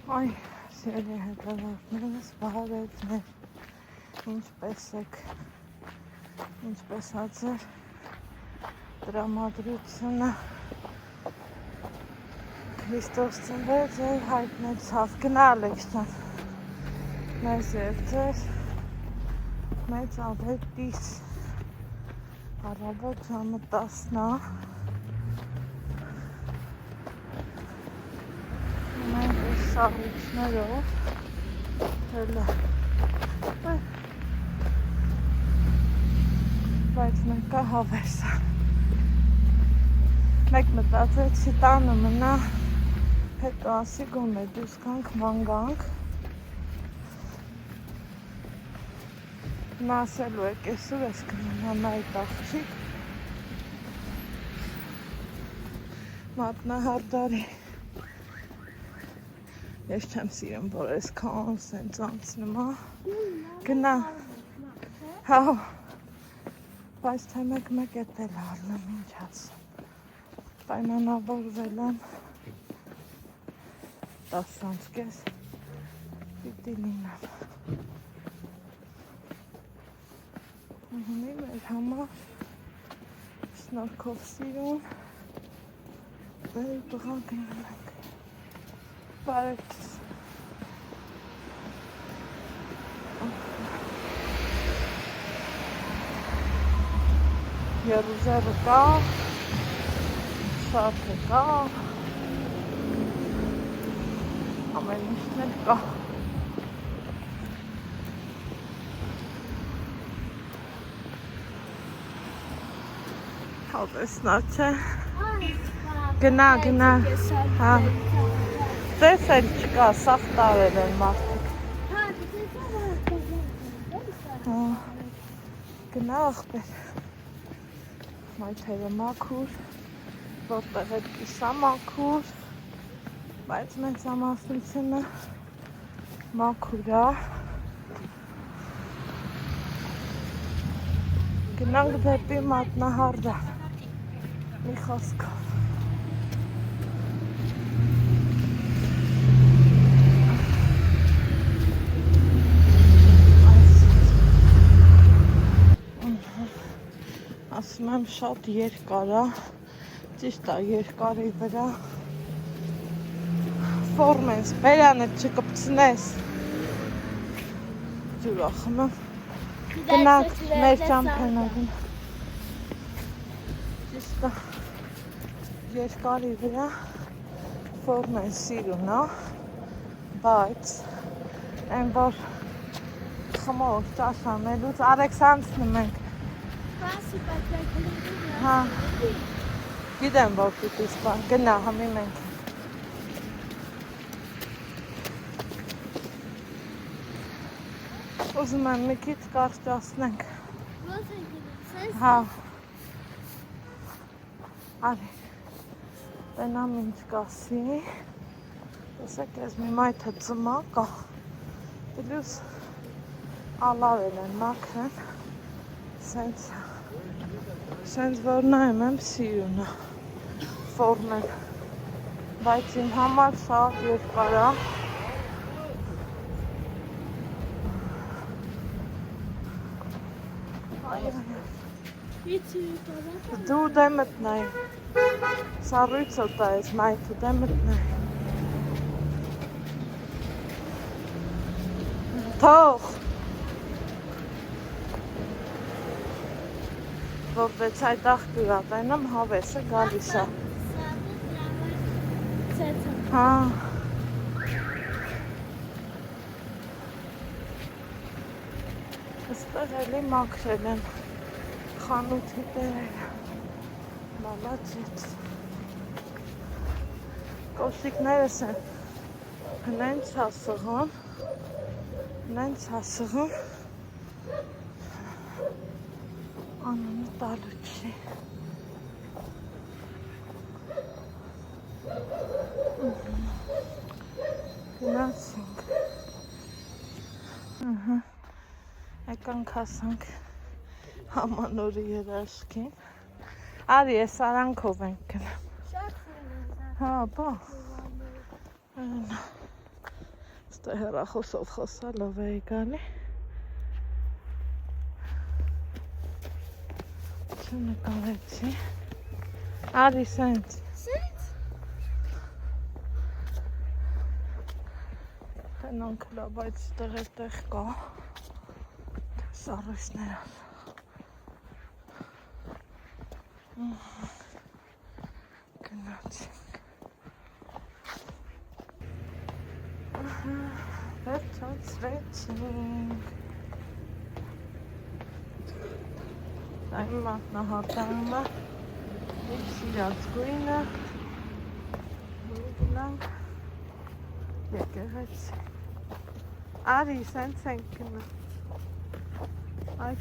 Այ, սիրելի հետևորդներս, բարևներ, ինչպես եք, ինչպես ա ձեր տրամադրությունը, Քրիստոս ծնվեց, հայտնեցավ, գնալ եք շան, մեզ և ձեր մեծ ավետիս, առավոտ ժամը 10-ն է, մենք այս սաղիչներով հելը, բայց մեկը հավերս է, մեկ մտածեցի տանը մնա, հետո ասի գոնե դուրս գանք ման գանք, նա ասելու է կեսուր ես կնանան այդ աղջիկ, մատնահարդարի, ես չեմ սիրում, որ ես կան սենց անցնում, գնա, հա, բայց թե մեկ էտ էլ առնեմ, ինչ ասում, պայմանավորվել եմ, 10:30 պիտի լինեմ, մեր համար, շնորհքով սիրուն, տղա գնում ենք, բարեկս, Երուզերը կա, շարքը կա, ամեն ինչն էլ կա, հավեսնա չէ, գնա, հա, ձեզ էլ չկա, սաղ տարել են մարդիկ, գնա աղբեր, մայթերը մաքուր, որտեղ էլ կիսա մաքուր, բայց մեծամասնությունը մաքուր է, գնանք դեպի մատնահարդար, մի խոսքով, ասում եմ շատ երկար է, ճիշտ է երկարի վրա, ֆորմենս, բերանը չկպցնես, ջուրա խմեմ, գնանք մեր ճամփեներին, ճիշտ է երկարի վրա, ֆորմեն սիրուն է, բայց են որ խմող ճաշ անելուց Ալեքսանդրն ենք, հա, գիտեմ, որ պիտի սպան, գնա, համի մենք ենք, ուզում եմ մի քիչ կարճացնենք, հա, արի, տենամ ինչ կասի, տեսեք ես մի մայթը ծմա կա, դլյուս ալավել են մաքրեն, սենց որ նայում եմ սիրուն է, ֆորմեն, բայց իմ համար շատ երկար է, դու դեմդ նայ, սառույցը տա ես մայթը դեմդ նայ, թող, որպես այդ աղբյուր ատայնամ հավեսը գալիս է, հա, աստեղ էլի մաքրել եմ, խանութի տերերը, մալացեց, կոշիկներս են, հնենց հասығում, անունը տալու չի, գնացինք, եկանք հասանք Ամանորի երաշկին, արի ես արանքով ենք գնեմ, հա բա, Դե հեռախոսով խոսալով էի գալի։ Չնկարեցի։ Արի սենց։ Սենց։ Հենանք լա, բայց տեղ կա։ Սառույցներով։ Գնացինք։ Վերջացրեցինք։ Այն մատնահատանումը, իմ սիրած գույնը, գնանք եկեղեցի։ Արի, սենց ենք գնում։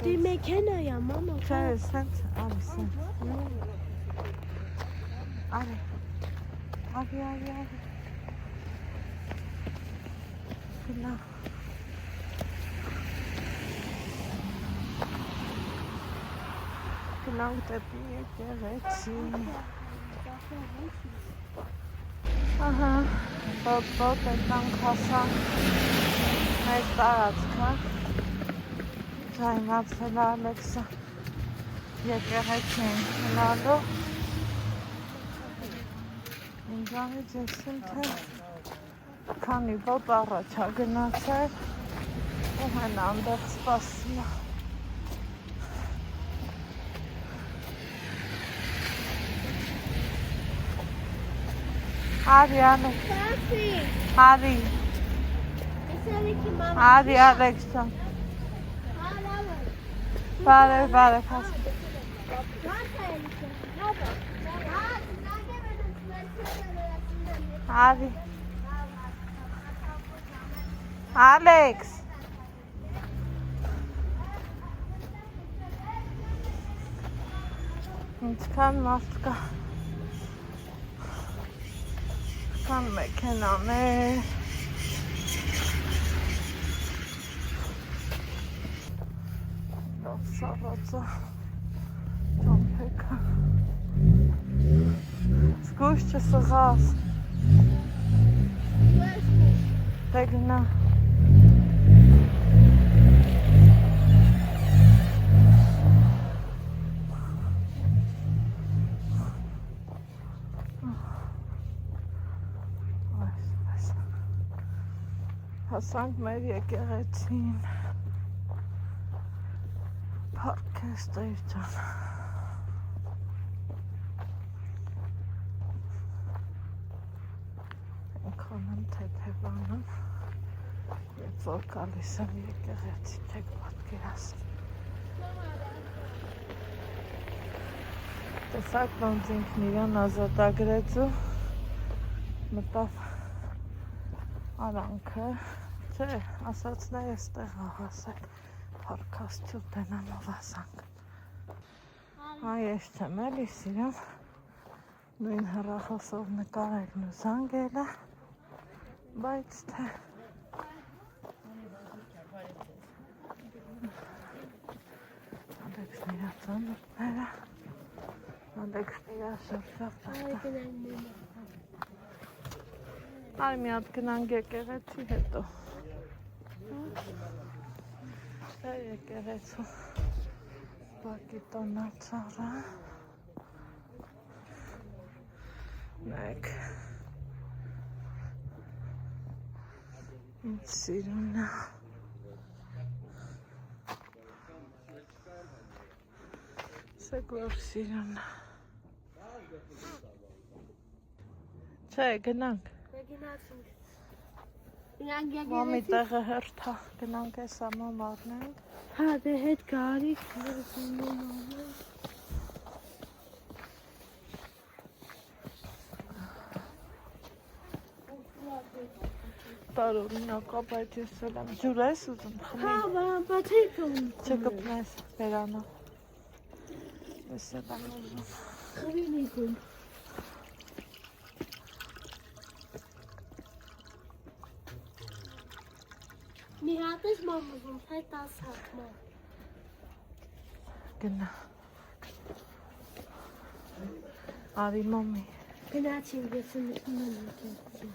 Դի մեքենայա, մամա։ Չէ, սենց, արի, սենց։ Արի։ Գնա։ Գնանք դեպի եկեղեցի։ Ահա, բոտ ենք հասանք մեր տարածքը։ Զայնացել է Ալեքսը եկեղեցի ենք գնալու։ Ինձանից եսին թե քանի բոտ առաջ է գնացել ու հեն անդեղ սպասում է։ Արի Ալեքս։ Արի։ Արի Ալեքսը։ Բարև հասկի։ Արի։ Ալեքս։ Ինչքան մարդ կա։ Ինչքան մեքենաներ։ Սառածը ճամփեքը զգույշ չսղաս դե գնա հասանք մեր եկեղեցին Փարքեստեր ջան։ Այնքան եմ թեթևանում, երբ որ գալիս եմ եկեղեցի, չեք պատկերացնի։ Տեսակ ոնց ինքն իրան ազատագրեց ու մտավ արանքը, չէ, ասածները ստեղ աղասեք, Փարքաստյուր տնանով ասանք։ Ես չեմ էլի սիրում, նույն հեռախոսով նկարելն ու զանգելը, բայց թե Ալեքսն իրա ծանոթները, Ալեքսն իրա շրջապատը։ Արի մի հատ գնանք եկեղեցի հետո։ Դա եկեղեցու բակի տոնացարը։ Մեկ ինձ սիրունը։ Սեգոր սիրունը։ Չէ, գնանք։ Մամի տեղը հերթա, գնանք ես ամամ առնենք։ Հա, դե հետ գարի, տարօրինակ է, բայց ես էլ եմ ջուր ես ուզում խմի։ Հա, բայց հետ ուզում։ Չկպնես բերանով։ Ես էլ եմ ուզում։ Խմին իգում։ Մի հատ ես մամ ուզում, թե 10 հատ մամ։ Գնա։ Արի մամի։ Գնացինք ես եմ եկեղեցի։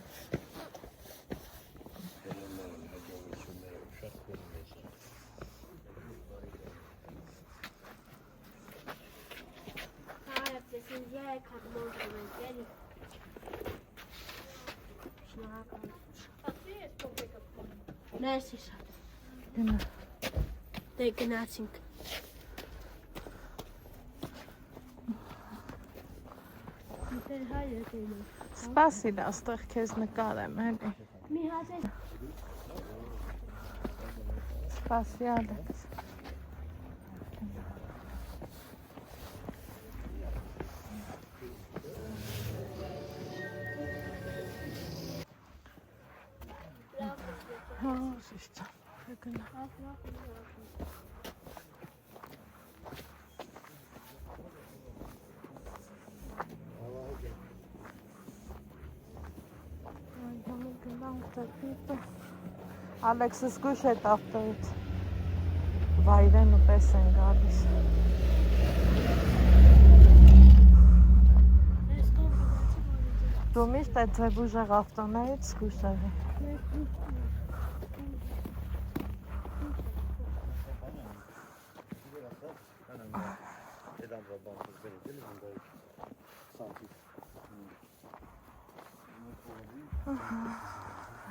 Մերսի շատ։ Գնա։ Դե գնացինք։ Դեր հայր եկել։ Սպասիր, աստեղ քեզ նկարեմ, էլի։ Մի հատ է։ Սպասի, Ալեքս։ Հա, շիշտ է, գնա։ Ալեքսը զգույշ հետ ավտոյից վայրեն ու պես են գալիս։ Դու միշտ այդ ձև ուժեղ ավտոներից զգույշ եղի։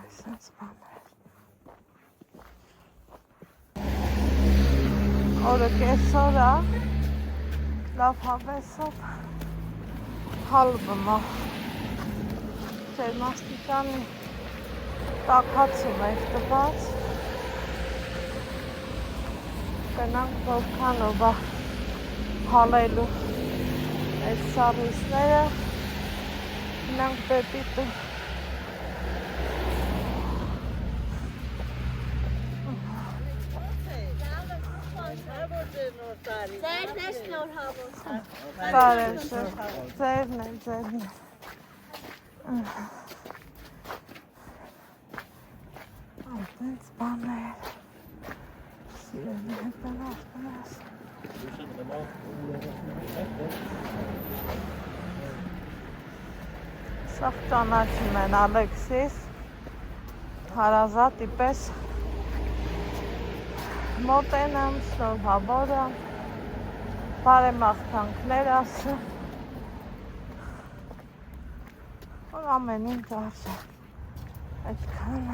Այսպես բաներ։ Օրը կեսօր է, լավ հավեսով հալվում է։ Ջերմաստիճանի տաքացում էր տված։ Գնանք որքանով է հալելու այդ սարույցները, գնանք դեպի տուն։ Ձերն է շնորհավոր։ Բարև շր, ձերն է։ Այդպես բաներ, սիրեն է հետանաշնես։ Սաղ ճանաչում են Ալեքսիս, հարազատի պես մոտենամ, շնորհավոր եմ, բարեմաղթանքներ ասը, որ ամեն ինչ արժե, այդքան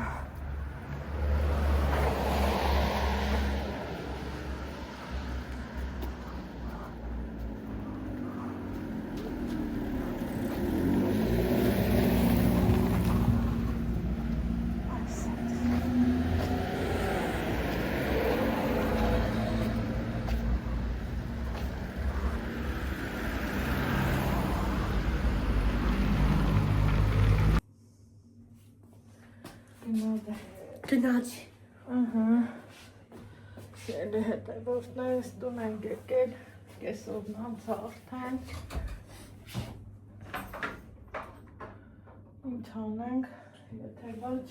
Գնացի։ Շելի հետևորդներս տուն են եկել, կեսօրն անց արդեն։ Ինչ անենք, եթե ոչ,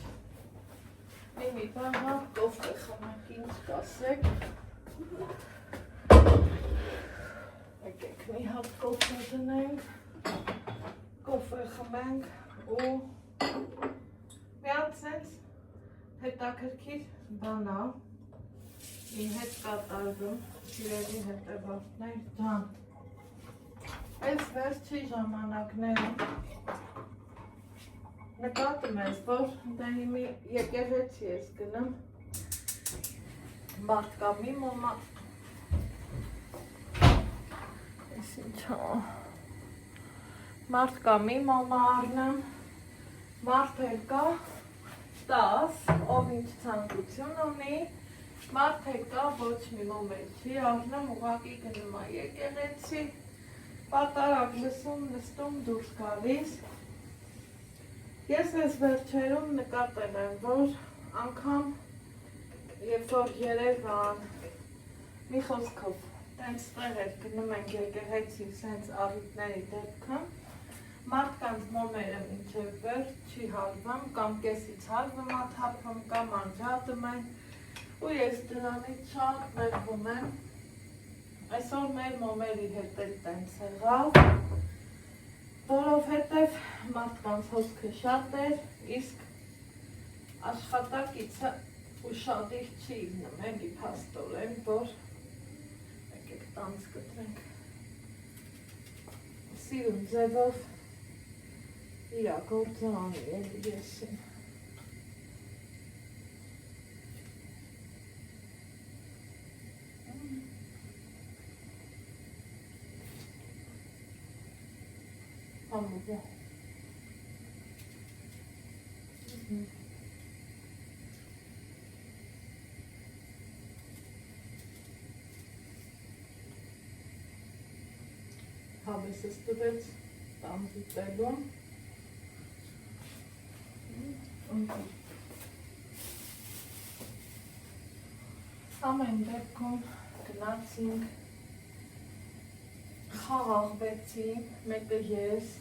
մի բան հատ կոֆե խմենք, ինչ կասեք։ Եկեք մի հատ կոֆե դնենք, կոֆե խմենք ու մի հատ սենց հետաքրքիր բան է, իմ հետ կատարվում, սիրելի հետևորդներ ջան։ Այս վերջի ժամանակներում նկատում ես, որ դա հիմի եկեղեցի ես գնում, մարդկա մի մոմա, ես ինչ մարդկա մի մոմա առնեմ, մարդ էլ կա, 10, ով ինչ ցանկություն ունի, մարդ էլ կա, ոչ մի մոմել չի առնում, ուղղակի գնում է եկեղեցի, պատարակ լսում, նստում, դուրս գալիս։ Ես այս վերջերում նկատել եմ, որ անգամ երբ որ Երևան, մի խոսքով, տենց տեղեր գնում ենք եկեղեցի սենց առիթների դեպքում, մարդկանց մոմերը մինչև վերջ չի հալվում, կամ կեսից հալվում է թափում, կամ անջատում են, ու ես դրանից շատ մեղվում եմ, այսօր մեր մոմերի հետ էլ տենց եղավ, որովհետև մարդկանց հոսքը շատ էր, իսկ աշխատակիցը ուշադիր չի իզնում, էլի փաստորեն, որ եկեք տանց կտրենք, սիրուն ձևով իրա գործը անի էլի եսին։ Համուղը։ Հավեսս տվեց տան դիտելուն։ Ամեն դեպքում գնացինք, խաղաղվեցինք, մեկը ես,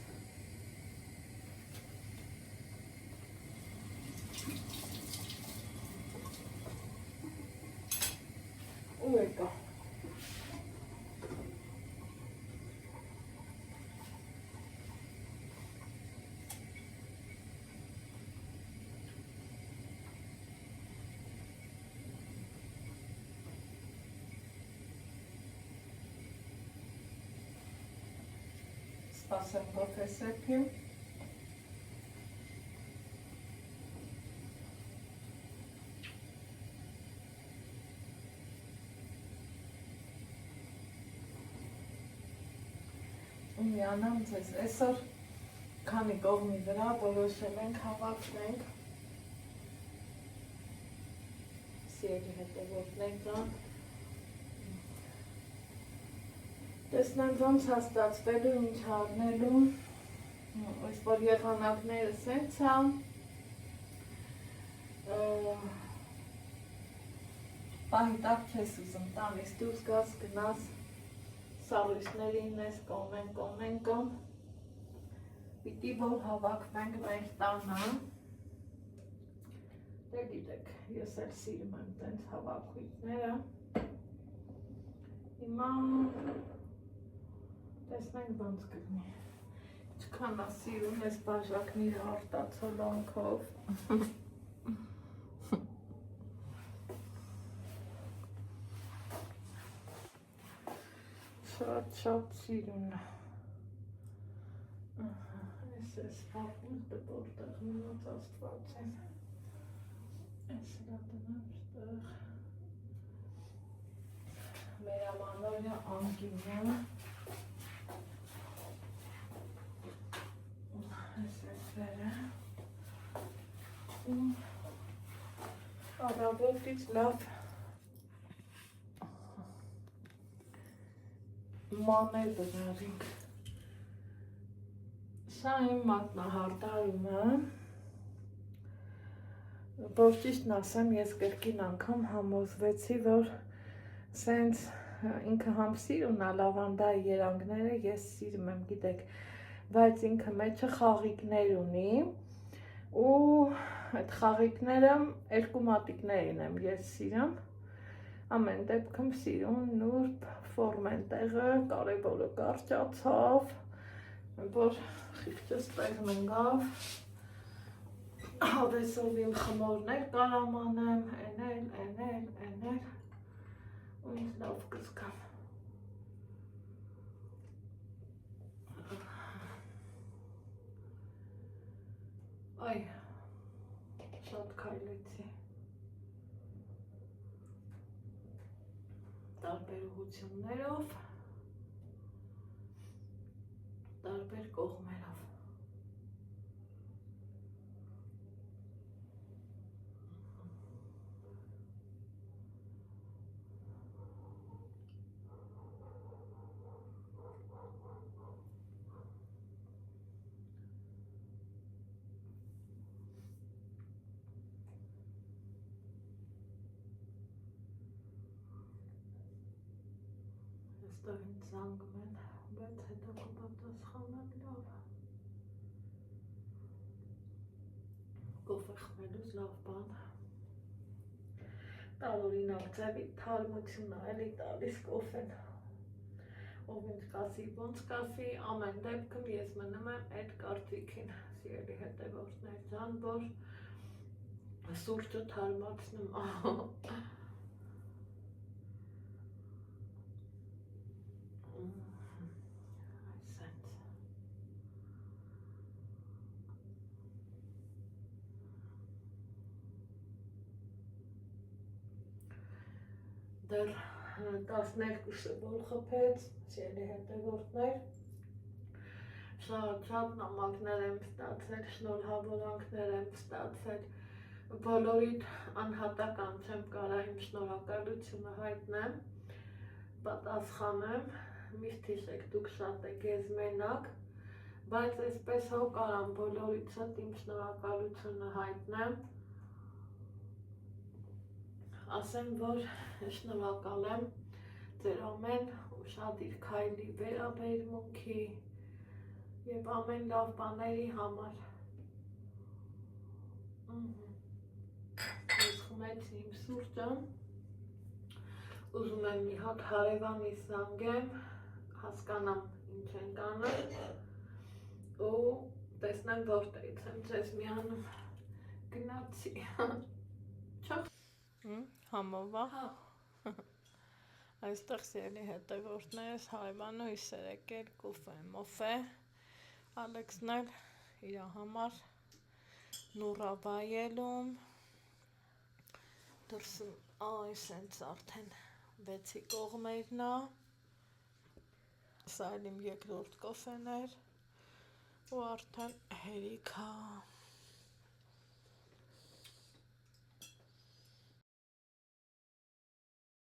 ու եկա։ Սպասեմ պրոֆեսորին։ Ու միանամ ձեզ, այսօր քանի կողմի վրա որոշել ենք հավաքվենք, սիրելի հետևորդներն, տեսնենք ոնց է ստացվելու, ինչ առնելու, այս որ եղանակները սենց է, պահի տակ չես ուզում տանից դուրս գաս, գնաս, սալույսներին ես կոմեն, պիտի որ հավաքվենք մեր տանը, դե գիտեք, ես էլ սիրում եմ տենց հավաքույթները, հիմա տեսնենք ոնց կգնի, ինչքան է սիրում ես բաժակները արտացոլանքով, շատ սիրուն է, ես վաղուց դե որտեղ մնաց աստված են, ես հրա տնեմ շտեղ, մեր ամանորյա անկինը, ես վերը, առավոտից լավ մաներ բնարինք, սա իմ մատնահարդարումը, որ ճիշտն ասեմ, ես կրկին անգամ համոզվեցի, որ սենց ինքը համ սիրուն է լավանդայի երանգները, ես սիրում եմ, գիտեք, բայց ինքը մեջը խաղիկներ ունի ու այդ խաղիկները երկու մատիկներին եմ ես սիրում, ամեն դեպքում սիրուն, նուրբ, ֆորմեն տեղը, կարևորը կարճացավ, որ խիղճս տեղն ընգավ, հավեսով իմ խմորներ կարամ անեմ, էնել, ու ինձ լավ կզգամ։ Այ, շատ քայլեցի, տարբեր ուղղություններով, տարբեր կողմերով։ Այստեղ ինձ զանգում են, բայց հետո կպատասխանեմ լավ։ Կոֆե խմելուց լավ բան։ Տարօրինակ ձևի թարմություն է էլի տալիս կոֆեն։ Ով ինձ կասի, ոնց կասի, ամեն դեպքում ես մնում եմ այդ կարծիքին, սիրելի հետևորդներ ջան, որ սուրճը թարմացնում է։ Դեռ 12-ը որ խփեց, սիրելի հետևորդներ, շատ նամակներ եմ ստացել, շնորհավորանքներ եմ ստացել, բոլորիդ անհատական չեմ կարա իմ շնորհակալությունը հայտնեմ, պատասխանեմ, միշտ հիշեք դուք շատ եք ես մենակ, բայց այսպես հո կարամ բոլորիցդ իմ շնորհակալությունը հայտնեմ, ասեմ, որ շնորհակալ եմ ձեր ամեն ուշադիր քայլի վերաբերմունքի և ամեն լավ բաների համար։ Ես խմեցի իմ սուրճը, ուզում եմ մի հատ հարևանիս զանգեմ, հասկանամ ինչ ենք անում ու տեսնեմ որտեղից եմ ձեզ միանում գնացի։ Համով է։ Այստեղ սիրելի հետևորդներս Հարևանը հույսեր եկել կուֆե մոֆե, Ալեքսն էլ իր համար նուռա վայելում, դրսում սենց արդեն 6-ի կողմերն է, սա էլ իմ երկրորդ կոֆեն էր ու արդեն հերիք է։